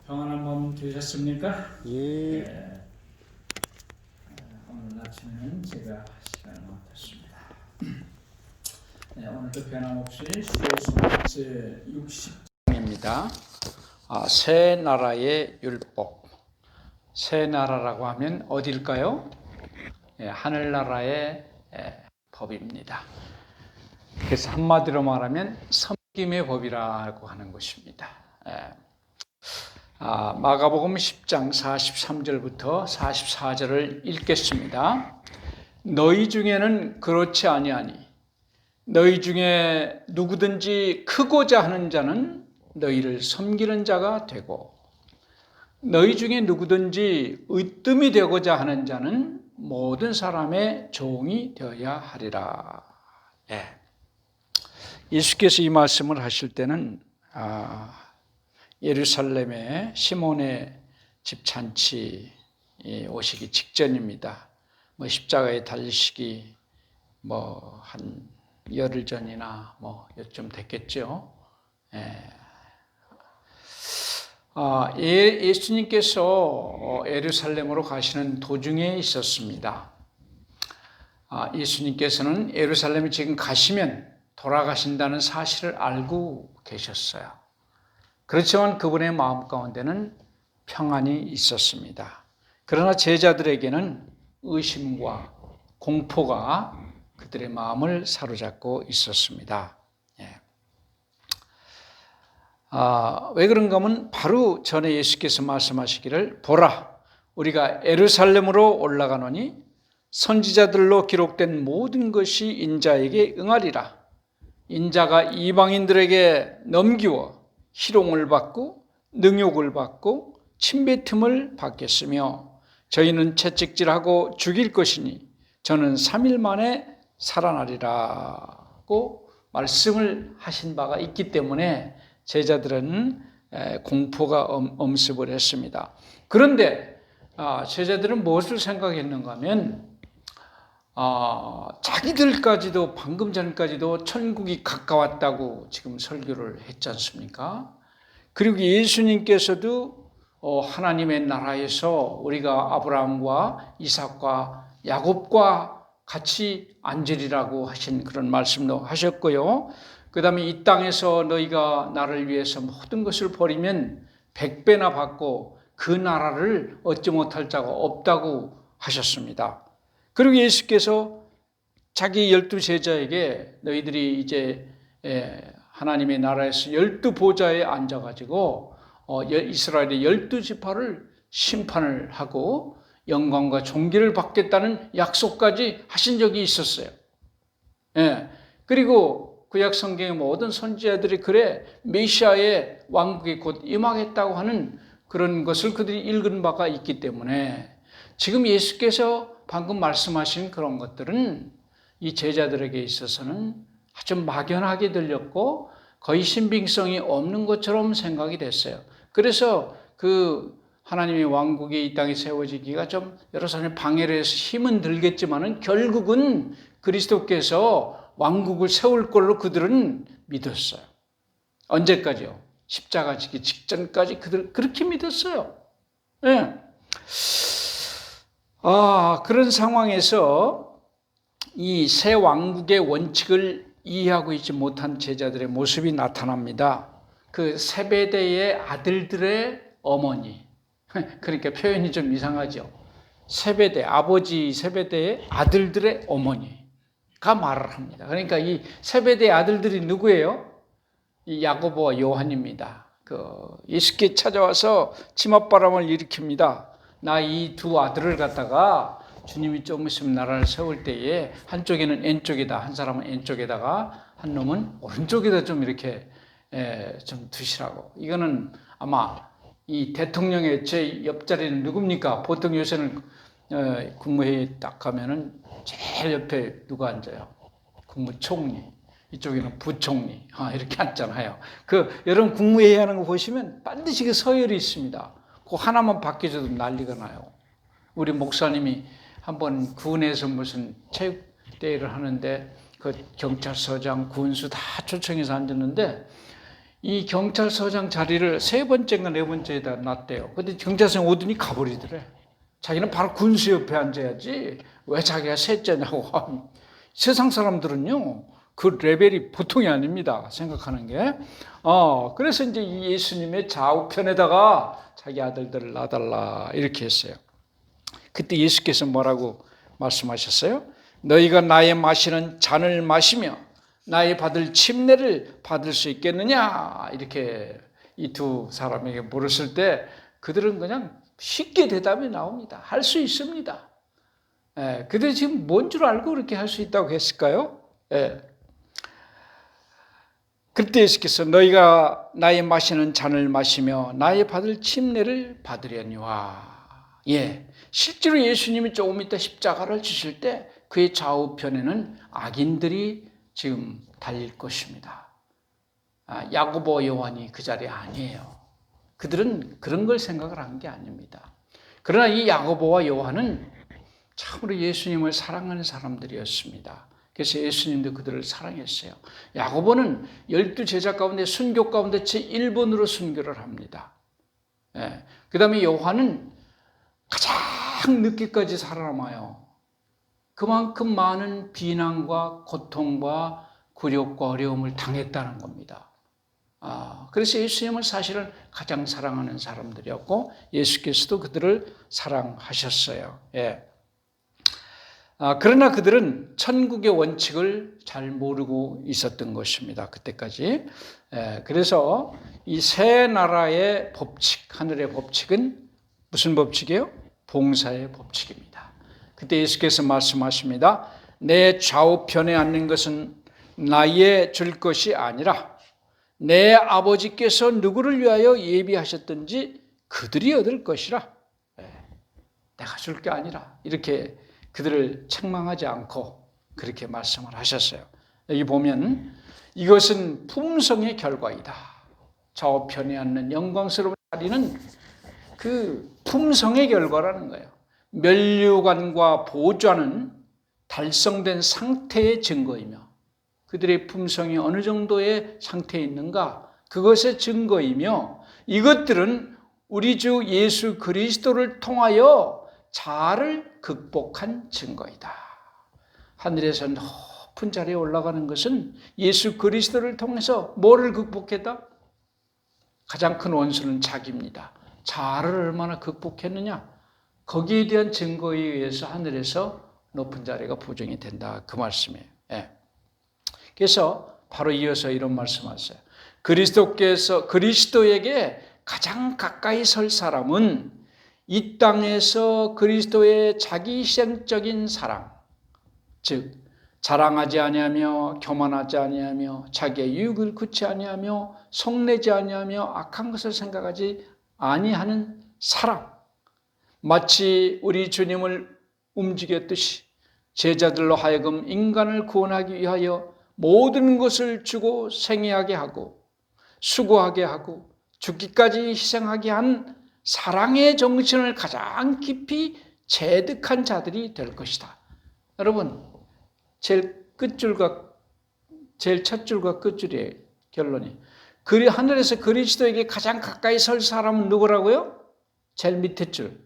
평안한 밤 되셨습니까? 예. 네, 오늘 아침에는 제가 시간을 맡았습니다. 네, 오늘도 변함없이 수고스 60장입니다. 새 나라의 율법. 새 나라라고 하면 어딜까요? 하늘나라의 법입니다. 그래서 한마디로 말하면 섬김의 법이라고 하는 것입니다. 마가복음 10장 43절부터 44절을 읽겠습니다. 너희 중에는 그렇지 아니하니 너희 중에 누구든지 크고자 하는 자는 너희를 섬기는 자가 되고 너희 중에 누구든지 으뜸이 되고자 하는 자는 모든 사람의 종이 되어야 하리라. 예수께서 이 말씀을 하실 때는 예루살렘에 시몬의 집 잔치 오시기 직전입니다. 십자가에 달리시기 한 열흘 전이나 요쯤 됐겠죠. 예수님께서 예루살렘으로 가시는 도중에 있었습니다. 예수님께서는 예루살렘에 지금 가시면 돌아가신다는 사실을 알고 계셨어요. 그렇지만 그분의 마음 가운데는 평안이 있었습니다. 그러나 제자들에게는 의심과 공포가 그들의 마음을 사로잡고 있었습니다. 왜 그런가 하면 바로 전에 예수께서 말씀하시기를 보라 우리가 예루살렘으로 올라가노니 선지자들로 기록된 모든 것이 인자에게 응하리라. 인자가 이방인들에게 넘기워 희롱을 받고 능욕을 받고 침뱉음을 받겠으며 저희는 채찍질하고 죽일 것이니 저는 3일 만에 살아나리라고 말씀을 하신 바가 있기 때문에 제자들은 공포가 엄습을 했습니다. 그런데 제자들은 무엇을 생각했는가 하면 자기들까지도 방금 전까지도 천국이 가까웠다고 지금 설교를 했지 않습니까? 그리고 예수님께서도 하나님의 나라에서 우리가 아브라함과 이삭과 야곱과 같이 앉으리라고 하신 그런 말씀도 하셨고요. 그 다음에 이 땅에서 너희가 나를 위해서 모든 것을 버리면 100배나 받고 그 나라를 얻지 못할 자가 없다고 하셨습니다. 그리고 예수께서 자기 12제자에게 너희들이 이제 하나님의 나라에서 12보좌에 앉아가지고 이스라엘의 12지파를 심판을 하고 영광과 존귀를 받겠다는 약속까지 하신 적이 있었어요. 그리고 구약 성경의 모든 선지자들이 그래 메시아의 왕국이 곧 임하겠다고 하는 그런 것을 그들이 읽은 바가 있기 때문에 지금 예수께서 방금 말씀하신 그런 것들은 이 제자들에게 있어서는 아주 막연하게 들렸고 거의 신빙성이 없는 것처럼 생각이 됐어요. 그래서 그 하나님의 왕국이 이 땅에 세워지기가 좀 여러 사람이 방해를 해서 힘은 들겠지만은 결국은 그리스도께서 왕국을 세울 걸로 그들은 믿었어요. 언제까지요? 십자가 지기 직전까지 그들 그렇게 믿었어요. 그런 상황에서 이 새 왕국의 원칙을 이해하고 있지 못한 제자들의 모습이 나타납니다. 그 세베대의 아들들의 어머니. 그러니까 표현이 좀 이상하죠. 세베대, 아버지 세베대의 아들들의 어머니가 말을 합니다. 그러니까 이 세베대의 아들들이 누구예요? 이 야고보와 요한입니다. 예수께 찾아와서 치맛바람을 일으킵니다. 나 이 두 아들을 갖다가 주님이 조금 있으면 나라를 세울 때에 한쪽에는 왼쪽에다, 한 사람은 왼쪽에다가 한 놈은 오른쪽에다 좀 이렇게 좀 두시라고. 이거는 아마 이 대통령의 제 옆자리는 누굽니까? 보통 요새는 국무회의 딱 가면은 제일 옆에 누가 앉아요? 국무총리. 이쪽에는 부총리. 이렇게 앉잖아요. 여러분 국무회의 하는 거 보시면 반드시 그 서열이 있습니다. 그 하나만 바뀌어줘도 난리가 나요. 우리 목사님이 한번 군에서 무슨 체육대회를 하는데 그 경찰서장, 군수 다 초청해서 앉았는데 이 경찰서장 자리를 세 번째인가 네 번째에다 놨대요. 근데 경찰서장 오더니 가버리더래. 자기는 바로 군수 옆에 앉아야지 왜 자기가 셋째냐고. 세상 사람들은요, 그 레벨이 보통이 아닙니다. 생각하는 게. 그래서 이제 이 예수님의 좌우편에다가 자기 아들들을 놔달라 이렇게 했어요. 그때 예수께서 뭐라고 말씀하셨어요? 너희가 나의 마시는 잔을 마시며 나의 받을 침례를 받을 수 있겠느냐? 이렇게 이 두 사람에게 물었을 때 그들은 그냥 쉽게 대답이 나옵니다. 할 수 있습니다. 그들이 지금 뭔 줄 알고 그렇게 할 수 있다고 했을까요? 그때 예수께서 너희가 나의 마시는 잔을 마시며 나의 받을 침례를 받으려니와. 실제로 예수님이 조금 이따 십자가를 지실 때 그의 좌우편에는 악인들이 지금 달릴 것입니다. 야고보 요한이 그 자리에 아니에요. 그들은 그런 걸 생각을 한 게 아닙니다. 그러나 이 야고보와 요한은 참으로 예수님을 사랑하는 사람들이었습니다. 그래서 예수님도 그들을 사랑했어요. 야고보는 12제자 가운데 순교 가운데 제1번으로 순교를 합니다. 그 다음에 요한은 가장 늦게까지 살아남아요. 그만큼 많은 비난과 고통과 굴욕과 어려움을 당했다는 겁니다. 그래서 예수님을 사실은 가장 사랑하는 사람들이었고 예수께서도 그들을 사랑하셨어요. 그러나 그들은 천국의 원칙을 잘 모르고 있었던 것입니다. 그때까지. 그래서 이 세 나라의 법칙, 하늘의 법칙은 무슨 법칙이에요? 봉사의 법칙입니다. 그때 예수께서 말씀하십니다. 내 좌우편에 앉는 것은 나의 줄 것이 아니라 내 아버지께서 누구를 위하여 예비하셨든지 그들이 얻을 것이라. 내가 줄 게 아니라 이렇게 그들을 책망하지 않고 그렇게 말씀을 하셨어요. 여기 보면 이것은 품성의 결과이다. 좌우편에 앉는 영광스러운 자리는 그 품성의 결과라는 거예요. 면류관과 보좌는 달성된 상태의 증거이며 그들의 품성이 어느 정도의 상태에 있는가 그것의 증거이며 이것들은 우리 주 예수 그리스도를 통하여 자아를 극복한 증거이다. 하늘에서 높은 자리에 올라가는 것은 예수 그리스도를 통해서 뭐를 극복했다? 가장 큰 원수는 자기입니다. 자아를 얼마나 극복했느냐? 거기에 대한 증거에 의해서 하늘에서 높은 자리가 보정이 된다. 그 말씀이에요. 그래서 바로 이어서 이런 말씀하세요. 그리스도에게 가장 가까이 설 사람은 이 땅에서 그리스도의 자기희생적인 사랑, 즉 자랑하지 아니하며 교만하지 아니하며 자기의 유익을 구치 아니하며 속내지 아니하며 악한 것을 생각하지 아니하는 사랑, 마치 우리 주님을 움직였듯이 제자들로 하여금 인간을 구원하기 위하여 모든 것을 주고 생애하게 하고 수고하게 하고 죽기까지 희생하게 한 사랑의 정신을 가장 깊이 체득한 자들이 될 것이다. 여러분, 제일 첫 줄과 끝줄이에요. 결론이. 하늘에서 그리스도에게 가장 가까이 설 사람은 누구라고요? 제일 밑에 줄.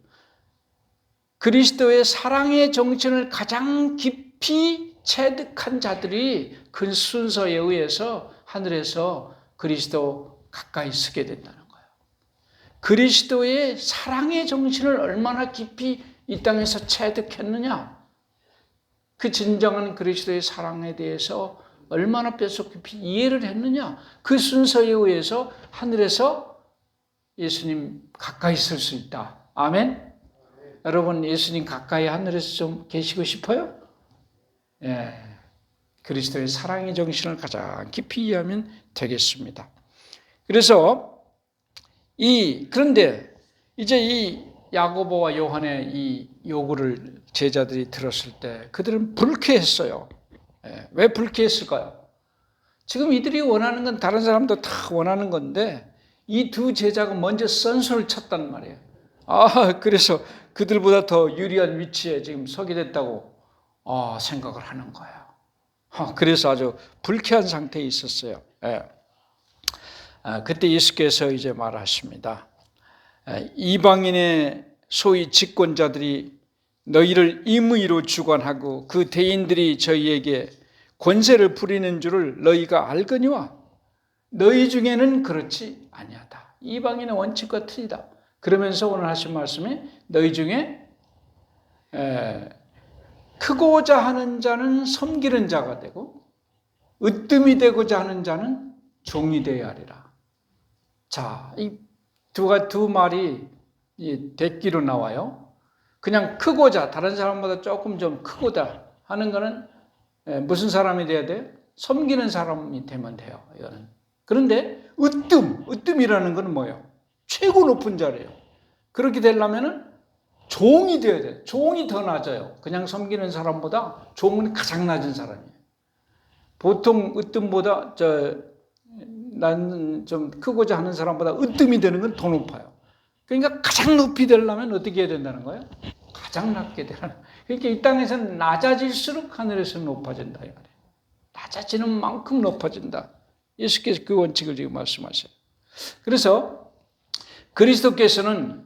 그리스도의 사랑의 정신을 가장 깊이 체득한 자들이 그 순서에 의해서 하늘에서 그리스도 가까이 서게 된다는 거예요. 그리스도의 사랑의 정신을 얼마나 깊이 이 땅에서 체득했느냐? 그 진정한 그리스도의 사랑에 대해서 얼마나 뼛속 깊이 이해를 했느냐? 그 순서에 의해서 하늘에서 예수님 가까이 있을 수 있다. 아멘? 여러분 예수님 가까이 하늘에서 좀 계시고 싶어요? 그리스도의 사랑의 정신을 가장 깊이 이해하면 되겠습니다. 그래서 그런데 이제 이 야고보와 요한의 이 요구를 제자들이 들었을 때 그들은 불쾌했어요. 왜 불쾌했을까요? 지금 이들이 원하는 건 다른 사람도 다 원하는 건데 이 두 제자가 먼저 선수를 쳤단 말이에요. 그래서 그들보다 더 유리한 위치에 지금 서게 됐다고 생각을 하는 거예요. 그래서 아주 불쾌한 상태에 있었어요. 그때 예수께서 이제 말하십니다. 이방인의 소위 집권자들이 너희를 임의로 주관하고 그 대인들이 저희에게 권세를 부리는 줄을 너희가 알거니와 너희 중에는 그렇지 아니하다. 이방인의 원칙과 틀리다. 그러면서 오늘 하신 말씀이 너희 중에 크고자 하는 자는 섬기는 자가 되고 으뜸이 되고자 하는 자는 종이 되어야 하리라. 자, 이 두 말이 대끼로 나와요. 그냥 크고자, 다른 사람보다 조금 좀 크고자 하는 거는 무슨 사람이 돼야 돼요? 섬기는 사람이 되면 돼요. 이거는. 그런데 으뜸이라는 건 뭐예요? 최고 높은 자리예요. 그렇게 되려면은 종이 되어야 돼요. 종이 더 낮아요. 그냥 섬기는 사람보다 종은 가장 낮은 사람이에요. 보통 으뜸보다 나는 좀 크고자 하는 사람보다 으뜸이 되는 건 더 높아요. 그러니까 가장 높이 되려면 어떻게 해야 된다는 거예요? 가장 낮게 되라는. 그러니까 이 땅에서는 낮아질수록 하늘에서는 높아진다 이 말이에요. 낮아지는 만큼 높아진다. 예수께서 그 원칙을 지금 말씀하셔요. 그래서 그리스도께서는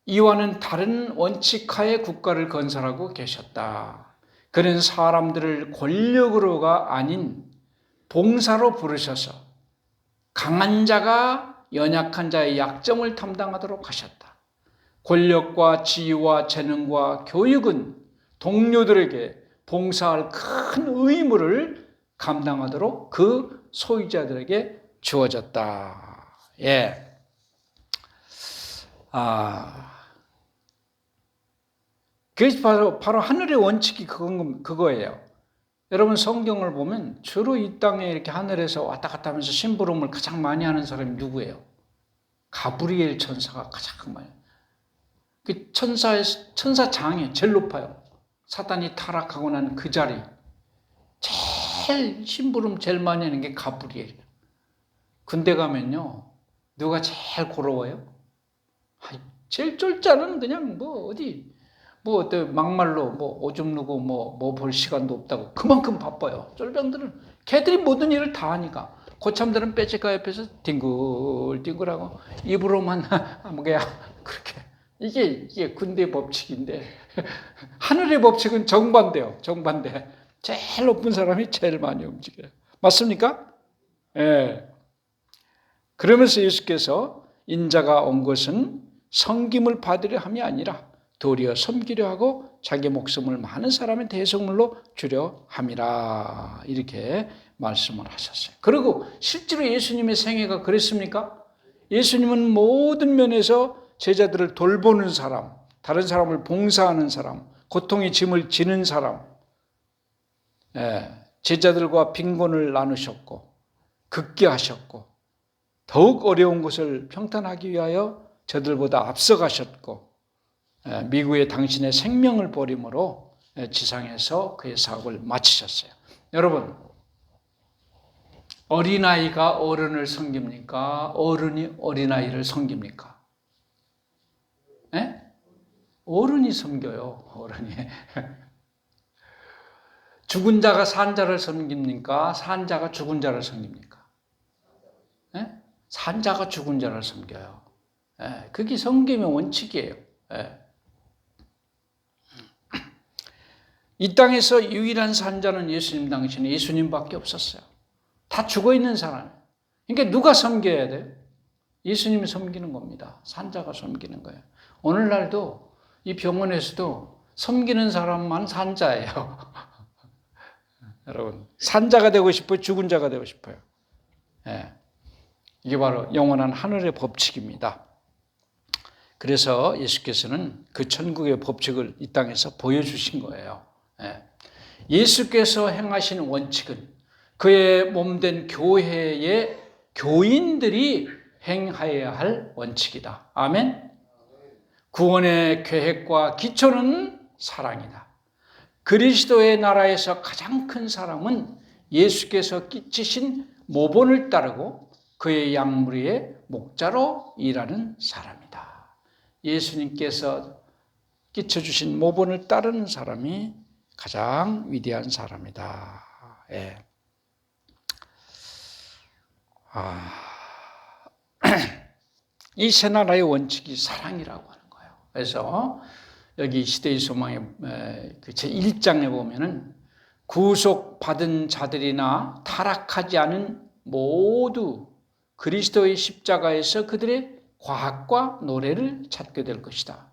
이와는 다른 원칙하에 국가를 건설하고 계셨다. 그는 사람들을 권력으로가 아닌 봉사로 부르셔서 강한 자가 연약한 자의 약점을 담당하도록 하셨다. 권력과 지위와 재능과 교육은 동료들에게 봉사할 큰 의무를 감당하도록 그 소유자들에게 주어졌다. 예. 그것이 바로 하늘의 원칙이 그거예요. 여러분 성경을 보면 주로 이 땅에 이렇게 하늘에서 왔다 갔다 하면서 심부름을 가장 많이 하는 사람이 누구예요? 가브리엘 천사가 가장 많이. 그 천사장이 제일 높아요. 사단이 타락하고 난 그 자리. 제일 심부름 제일 많이 하는 게 가브리엘이에요. 군대 가면요. 누가 제일 고로워요? 제일 쫄자는 그냥 막말로 오줌 누고 볼 시간도 없다고 그만큼 바빠요. 쫄병들은 걔들이 모든 일을 다 하니까 고참들은 빼치가 옆에서 뒹굴뒹굴하고 입으로만 뭐야 그렇게 이게 군대 법칙인데 하늘의 법칙은 정반대요. 정반대. 제일 높은 사람이 제일 많이 움직여요. 맞습니까? 예. 그러면서 예수께서 인자가 온 것은 섬김을 받으려 함이 아니라 도리어 섬기려 하고 자기 목숨을 많은 사람의 대속물로 주려 함이라 이렇게 말씀을 하셨어요. 그리고 실제로 예수님의 생애가 그랬습니까? 예수님은 모든 면에서 제자들을 돌보는 사람, 다른 사람을 봉사하는 사람, 고통의 짐을 지는 사람, 제자들과 빈곤을 나누셨고 극기하셨고 더욱 어려운 것을 평탄하기 위하여 저들보다 앞서가셨고 미국에 당신의 생명을 버림으로 지상에서 그의 사업을 마치셨어요. 여러분, 어린아이가 어른을 섬깁니까? 어른이 어린아이를 섬깁니까? 네? 어른이 섬겨요. 어른이. 죽은 자가 산 자를 섬깁니까? 산 자가 죽은 자를 섬깁니까? 네? 산 자가 죽은 자를 섬겨요. 그게 섬김의 원칙이에요. 이 땅에서 유일한 산자는 예수님 당신에 예수님밖에 없었어요. 다 죽어있는 사람. 그러니까 누가 섬겨야 돼요? 예수님이 섬기는 겁니다. 산자가 섬기는 거예요. 오늘날도 이 병원에서도 섬기는 사람만 산자예요. 여러분, 산자가 되고 싶어요? 죽은 자가 되고 싶어요? 이게 바로 영원한 하늘의 법칙입니다. 그래서 예수께서는 그 천국의 법칙을 이 땅에서 보여주신 거예요. 예수께서 행하신 원칙은 그의 몸된 교회의 교인들이 행하여야 할 원칙이다. 아멘. 구원의 계획과 기초는 사랑이다. 그리스도의 나라에서 가장 큰 사랑은 예수께서 끼치신 모본을 따르고 그의 양무리의 목자로 일하는 사람이다. 예수님께서 끼쳐주신 모본을 따르는 사람이 가장 위대한 사람이다. 이 새 나라의 원칙이 사랑이라고 하는 거예요. 그래서 여기 시대의 소망의 제1장에 보면은 구속받은 자들이나 타락하지 않은 모두 그리스도의 십자가에서 그들의 과학과 노래를 찾게 될 것이다.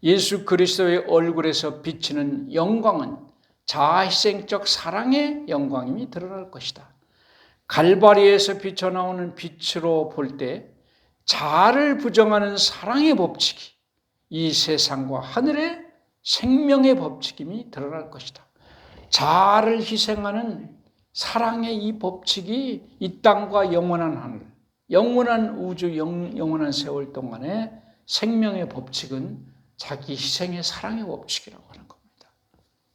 예수 그리스도의 얼굴에서 비치는 영광은 자아희생적 사랑의 영광임이 드러날 것이다. 갈바리에서 비쳐나오는 빛으로 볼 때 자아를 부정하는 사랑의 법칙이 이 세상과 하늘의 생명의 법칙임이 드러날 것이다. 자아를 희생하는 사랑의 이 법칙이 이 땅과 영원한 하늘, 영원한 우주, 영원한 세월 동안의 생명의 법칙은 자기 희생의 사랑의 법칙이라고 하는 겁니다.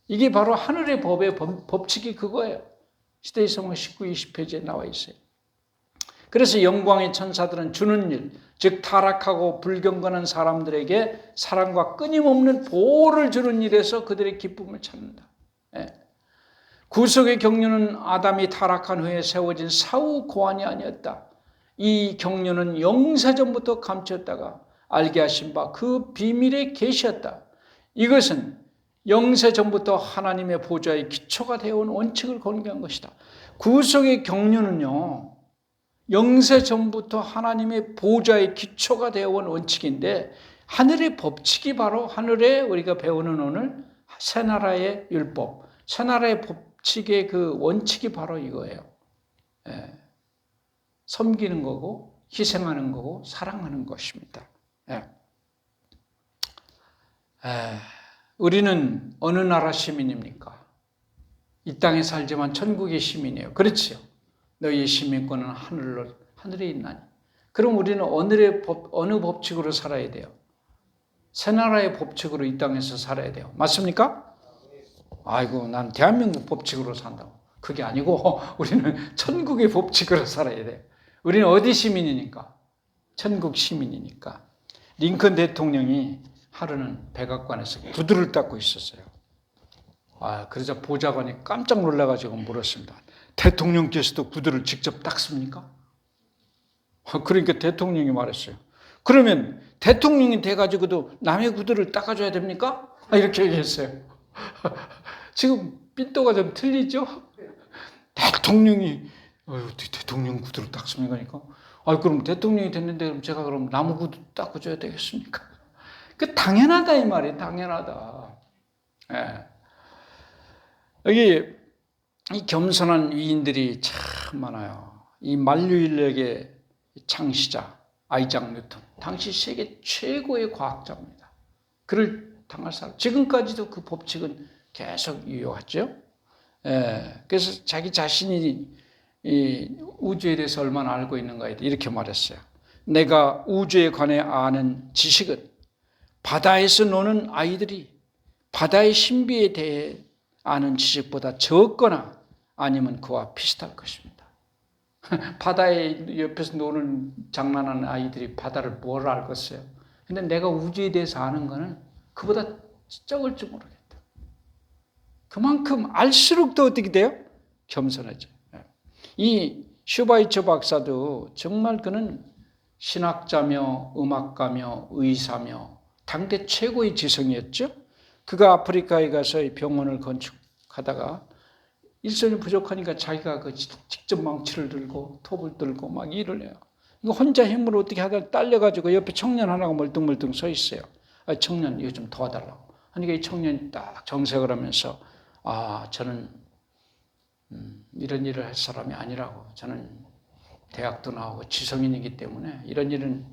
이게 바로 하늘의 법의 법칙이 그거예요. 시대의 소망 19, 20페이지에 나와 있어요. 그래서 영광의 천사들은 주는 일, 즉 타락하고 불경건한 사람들에게 사랑과 끊임없는 보호를 주는 일에서 그들의 기쁨을 찾는다. 구속의 경륜은 아담이 타락한 후에 세워진 사후 고안이 아니었다. 이 경륜은 영세전부터 감췄다가 알게 하신 바 그 비밀의 계시였다. 이것은 영세전부터 하나님의 보좌의 기초가 되어온 원칙을 공개한 것이다. 구속의 경륜은요, 영세전부터 하나님의 보좌의 기초가 되어온 원칙인데 하늘의 법칙이 바로 하늘에 우리가 배우는 오늘 새나라의 율법, 새나라의 법칙의 그 원칙이 바로 이거예요. 섬기는 거고 희생하는 거고 사랑하는 것입니다. 우리는 어느 나라 시민입니까? 이 땅에 살지만 천국의 시민이에요. 그렇지요. 너희의 시민권은 하늘에 있나니. 그럼 우리는 어느 법칙으로 살아야 돼요? 새나라의 법칙으로 이 땅에서 살아야 돼요. 맞습니까? 아이고, 난 대한민국 법칙으로 산다고. 그게 아니고 우리는 천국의 법칙으로 살아야 돼요. 우리는 어디 시민이니까? 천국 시민이니까. 링컨 대통령이 하루는 백악관에서 구두를 닦고 있었어요. 그러자 보좌관이 깜짝 놀라가지고 물었습니다. 대통령께서도 구두를 직접 닦습니까? 그러니까 대통령이 말했어요. 그러면 대통령이 돼가지고도 남의 구두를 닦아줘야 됩니까? 이렇게 얘기했어요. 지금 삔또가 좀 틀리죠? 대통령이 대통령 구두를 닦습니까? 그러니까 그럼 대통령이 됐는데 그럼 제가 그럼 나무 구두 닦아줘야 되겠습니까? 그 당연하다 이 말이에요. 당연하다. 여기 이 겸손한 위인들이 참 많아요. 이 만유인력의 창시자 아이작 뉴턴, 당시 세계 최고의 과학자입니다. 그를 당할 사람, 지금까지도 그 법칙은 계속 유효하죠. 그래서 자기 자신이 이 우주에 대해서 얼마나 알고 있는가에 대해 이렇게 말했어요. 내가 우주에 관해 아는 지식은 바다에서 노는 아이들이 바다의 신비에 대해 아는 지식보다 적거나 아니면 그와 비슷할 것입니다. 바다에 옆에서 노는 장난하는 아이들이 바다를 뭘 알겠어요? 근데 내가 우주에 대해서 아는 거는 그보다 적을 줄 모르겠다. 그만큼 알수록 더 어떻게 돼요? 겸손해져. 이 슈바이처 박사도 정말 그는 신학자며 음악가며 의사며 당대 최고의 지성이었죠. 그가 아프리카에 가서 병원을 건축하다가 일손이 부족하니까 자기가 그 직접 망치를 들고 톱을 들고 막 일을 해요. 혼자 힘으로 어떻게 하다가 딸려가지고 옆에 청년 하나가 멀뚱멀뚱 서 있어요. 청년 이거 좀 도와달라고. 그러니까 이 청년이 딱 정색을 하면서 저는 이런 일을 할 사람이 아니라고. 저는 대학도 나오고 지성인이기 때문에 이런 일은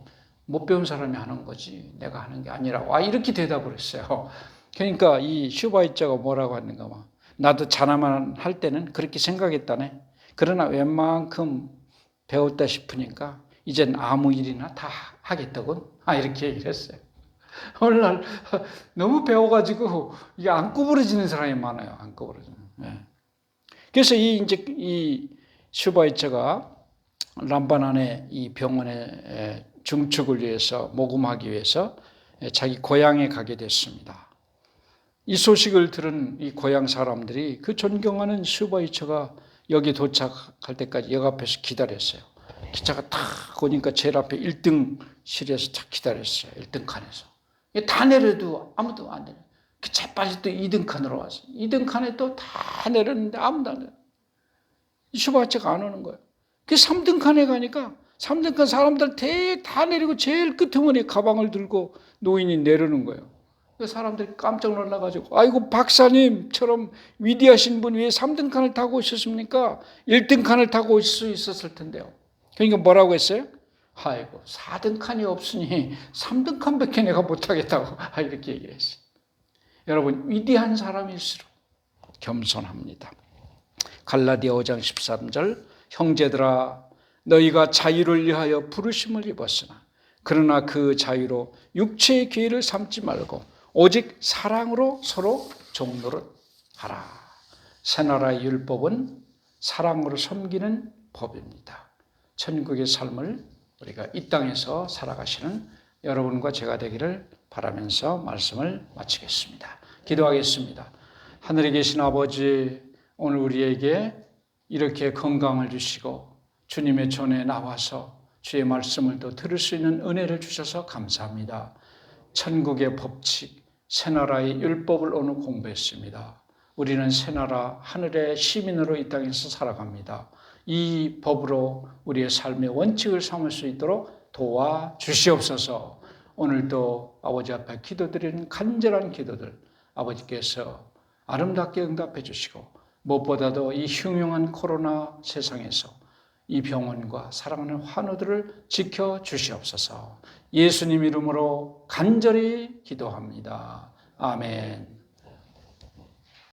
못 배운 사람이 하는 거지 내가 하는 게 아니라고. 이렇게 대답을 했어요. 그러니까 이 슈바이처가 뭐라고 하는가 봐. 나도 자나만 할 때는 그렇게 생각했다네. 그러나 웬만큼 배웠다 싶으니까 이젠 아무 일이나 다 하겠다군. 이렇게 얘기를 했어요. 오늘날 너무 배워가지고 이게 안 구부러지는 사람이 많아요. 안 구부러지는. 그래서 이 슈바이처가 람바난의 이 병원의 중축을 위해서 모금하기 위해서 자기 고향에 가게 됐습니다. 이 소식을 들은 이 고향 사람들이 그 존경하는 슈바이처가 여기 도착할 때까지 역 앞에서 기다렸어요. 기차가 탁 오니까 제일 앞에 1등실에서 탁 기다렸어요. 1등 칸에서. 다 내려도 아무도 안 내려. 재빨리 또 2등 칸으로 왔어요. 2등 칸에 또 다 내렸는데 아무도 안 내려. 슈바차가 안 오는 거예요. 그 3등 칸에 가니까 3등 칸 사람들 다 내리고 제일 끄트머리에 가방을 들고 노인이 내려는 거예요. 그 사람들이 깜짝 놀라가지고 아이고 박사님처럼 위대하신 분이 왜 3등 칸을 타고 오셨습니까? 1등 칸을 타고 오실 수 있었을 텐데요. 그러니까 뭐라고 했어요? 아이고 4등 칸이 없으니 3등 칸밖에 내가 못하겠다고 이렇게 얘기했어요. 여러분 위대한 사람일수록 겸손합니다. 갈라디아 5장 13절 형제들아 너희가 자유를 위하여 부르심을 입었으나 그러나 그 자유로 육체의 기회를 삼지 말고 오직 사랑으로 서로 종노릇 하라. 새나라의 율법은 사랑으로 섬기는 법입니다. 천국의 삶을 우리가 이 땅에서 살아가시는 여러분과 제가 되기를 바라면서 말씀을 마치겠습니다. 기도하겠습니다. 하늘에 계신 아버지, 오늘 우리에게 이렇게 건강을 주시고 주님의 전에 나와서 주의 말씀을 또 들을 수 있는 은혜를 주셔서 감사합니다. 천국의 법칙, 새나라의 율법을 오늘 공부했습니다. 우리는 새나라 하늘의 시민으로 이 땅에서 살아갑니다. 이 법으로 우리의 삶의 원칙을 삼을 수 있도록 도와주시옵소서. 오늘도 아버지 앞에 기도드리는 간절한 기도들 아버지께서 아름답게 응답해 주시고 무엇보다도 이 흉흉한 코로나 세상에서 이 병원과 사랑하는 환우들을 지켜주시옵소서. 예수님 이름으로 간절히 기도합니다. 아멘.